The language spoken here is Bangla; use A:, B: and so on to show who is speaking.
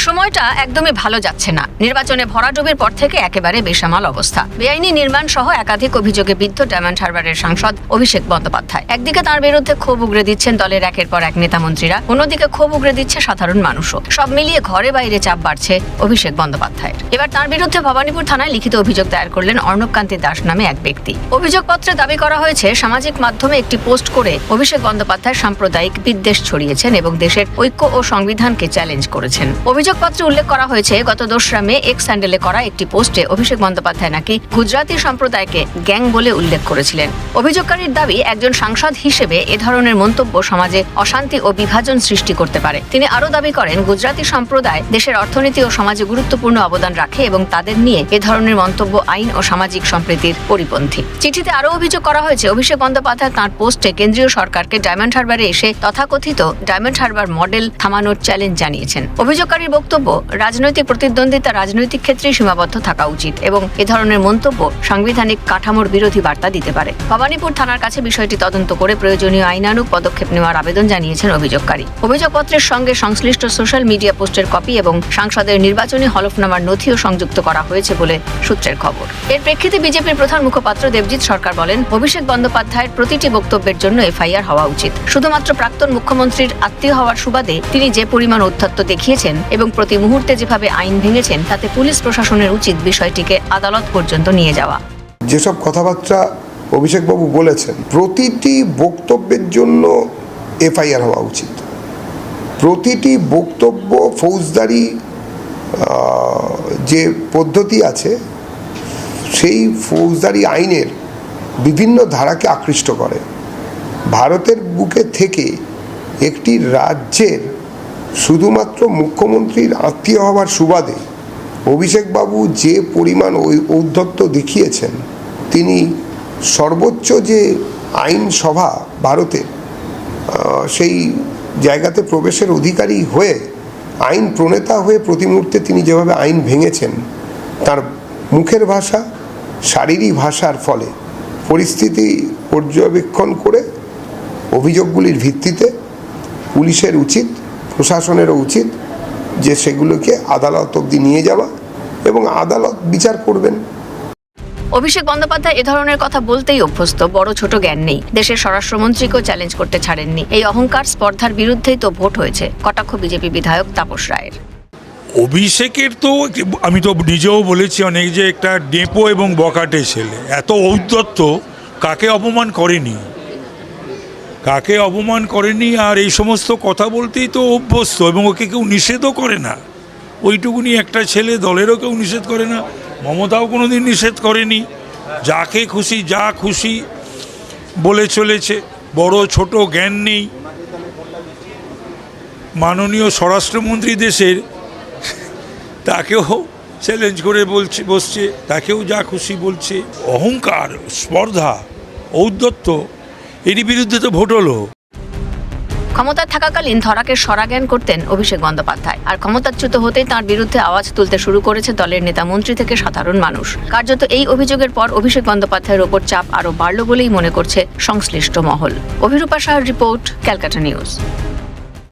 A: সময়টা একদমই ভালো যাচ্ছে না। নির্বাচনে ভরাডুবির পর থেকে একেবারে বেসামাল অবস্থা। বেআইনি নির্মাণ সহ একাধিক অভিযোগে বিদ্ধ ডায়মন্ড হারবারের সাংসদ অভিষেক বন্দ্যোপাধ্যায়। একদিকে তার বিরুদ্ধে ক্ষোভ উগরে দিচ্ছেন দলের একের পর এক নেতা মন্ত্রীরা, অন্যদিকে ক্ষোভ উগরে দিচ্ছে সাধারণ মানুষও। সব মিলিয়ে ঘরে বাইরে চাপ বাড়ছে অভিষেক বন্দ্যোপাধ্যায়ের। এবার তার বিরুদ্ধে ভবানীপুর থানায় লিখিত অভিযোগ দায়ের করলেন অর্ণবকান্তি দাস নামে এক ব্যক্তি। অভিযোগপত্রে দাবি করা হয়েছে, সামাজিক মাধ্যমে একটি পোস্ট করে অভিষেক বন্দ্যোপাধ্যায় সাম্প্রদায়িক বিদ্বেষ ছড়িয়েছেন এবং দেশের ঐক্য ও সংবিধানকে চ্যালেঞ্জ করেছেন। অভিযোগপত্রে উল্লেখ করা হয়েছে, গত 2রা মে এক্স হ্যান্ডেলে করা একটি পোস্টে অভিষেক বন্দ্যোপাধ্যায় নাকি গুজরাতি সম্প্রদায়কে গ্যাং বলে উল্লেখ করেছিলেন। অভিযোগকারীর দাবি, একজন সাংসদ হিসেবে এ ধরনের মন্তব্য সমাজে অশান্তি ও বিভাজন সৃষ্টি করতে পারে। তিনি আরও দাবি করেন, গুজরাতি সম্প্রদায় দেশের অর্থনীতি ও সমাজে গুরুত্বপূর্ণ অবদান রাখে এবং তাদের নিয়ে এ ধরনের মন্তব্য আইন ও সামাজিক সম্প্রীতির পরিপন্থী। চিঠিতে আরও অভিযোগ করা হয়েছে, অভিষেক বন্দ্যোপাধ্যায় তাঁর পোস্টে কেন্দ্রীয় সরকারকে ডায়মন্ড হারবারে এসে তথাকথিত ডায়মন্ড হারবার মডেল থামানোর চ্যালেঞ্জ জানিয়েছেন। অভিযোগকারীর বক্তব্য, রাজনৈতিক প্রতিদ্বন্দ্বিতা রাজনৈতিক ক্ষেত্রে সীমাবদ্ধ থাকা উচিত এবং এ ধরনের মন্তব্য সাংবিধানিক কাঠামোর বিরোধী বার্তা দিতে পারে। ভবানীপুর থানার কাছে বিষয়টি তদন্ত করে প্রয়োজনীয় আইনানুগ পদক্ষেপ নেওয়ার আবেদন জানিয়েছেন অভিযোগকারী। অভিযোগপত্রের সঙ্গে সংশ্লিষ্ট সোশ্যাল মিডিয়া পোস্টের কপি এবং সাংসদের নির্বাচনী হলফনামার নথিও সংযুক্ত করা হয়েছে বলে সূত্রের খবর। এর প্রেক্ষিতে বিজেপির প্রধান মুখপাত্র দেবজিৎ সরকার বলেন, অভিষেক বন্দ্যোপাধ্যায়ের প্রতিটি বক্তব্যের জন্য এফআইআর হওয়া উচিত। শুধুমাত্র প্রাক্তন মুখ্যমন্ত্রীর আত্মীয় হওয়ার সুবাদে তিনি যে পরিমাণ ঔদ্ধত্য দেখিয়েছেন এবং প্রতি মুহূর্তে যেভাবে আইন ভেঙেছেন, তাতে পুলিশ প্রশাসনের উচিত বিষয়টিকে আদালত পর্যন্ত নিয়ে যাওয়া।
B: যেসব কথাবার্তা অভিষেকবাবু বলেছেন, প্রতিটি বক্তব্যের জন্য এফআইআর হওয়া উচিত। প্রতিটি বক্তব্য ফৌজদারি যে পদ্ধতি আছে, সেই ফৌজদারি আইনের বিভিন্ন ধারাকে আকৃষ্ট করে। ভারতের বুকে থেকে একটি রাজ্যের শুধুমাত্র মুখ্যমন্ত্রীর আত্মীয় হওয়ার সুবাদে অভিষেকবাবু যে পরিমাণ ঔদ্ধত্য দেখিয়েছেন, তিনি সর্বোচ্চ যে আইনসভা ভারতের, সেই জায়গাতে প্রবেশের অধিকারী হয়ে, আইন প্রণেতা হয়ে প্রতি মুহূর্তে তিনি যেভাবে আইন ভেঙেছেন, তার মুখের ভাষা, শারীরিক ভাষার ফলে পরিস্থিতি পর্যবেক্ষণ করে অভিযোগগুলির ভিত্তিতে পুলিশের উচিত, প্রশাসনেরও উচিত যে সেগুলোকে আদালত অবধি নিয়ে যাওয়া এবং আদালত বিচার করবেন।
A: অভিষেক বন্দ্যোপাধ্যায় এ ধরনের কথা বলতেই অভ্যস্ত, বড় ছোট জ্ঞান নেই। দেশের স্বরাষ্ট্রমন্ত্রীকেও চ্যালেঞ্জ করতে ছাড়েননি। এই অহংকার স্পর্ধার বিরুদ্ধেই তো ভোট হয়েছে, কটাক্ষ বিজেপি বিধায়ক তাপস রায়ের।
C: অভিষেকের তো আমি তো নিজেও বলেছি অনেক, যে একটা ডেপো এবং বকাটে ছেলে। এত ঔদ্ধত্য কাকে অপমান করেনি, কাকে অপমান করেনি। আর এই সমস্ত কথা বলতেই তো অভ্যস্ত এবং ওকে কেউ নিষেধও করে না। ওইটুকুনি একটা ছেলে, দলেরও কেউ নিষেধ করে না, মমতাও কোনো দিন নিষেধ করেনি। যাকে খুশি যা খুশি বলে চলেছে, বড় ছোট জ্ঞান নেই। মাননীয় স্বরাষ্ট্রমন্ত্রী দেশের, তাকেও চ্যালেঞ্জ করে বসছে, তাকেও যা খুশি বলছে। অহংকার, স্পর্ধা, ঔদ্ধত্য, এরই বিরুদ্ধে তো ভোট হলো।
A: ক্ষমতায় থাকাকালীন ধরাকে সরাজ্ঞান করতেন অভিষেক বন্দ্যোপাধ্যায়, আর ক্ষমতাচ্যুত হতেই তাঁর বিরুদ্ধে আওয়াজ তুলতে শুরু করেছে দলের নেতা মন্ত্রী থেকে সাধারণ মানুষ। কার্যত এই অভিযোগের পর অভিষেক বন্দ্যোপাধ্যায়ের ওপর চাপ আরও বাড়ল বলেই মনে করছে সংশ্লিষ্ট মহল। অভিরূপা সাহার রিপোর্ট, ক্যালকাটা নিউজ।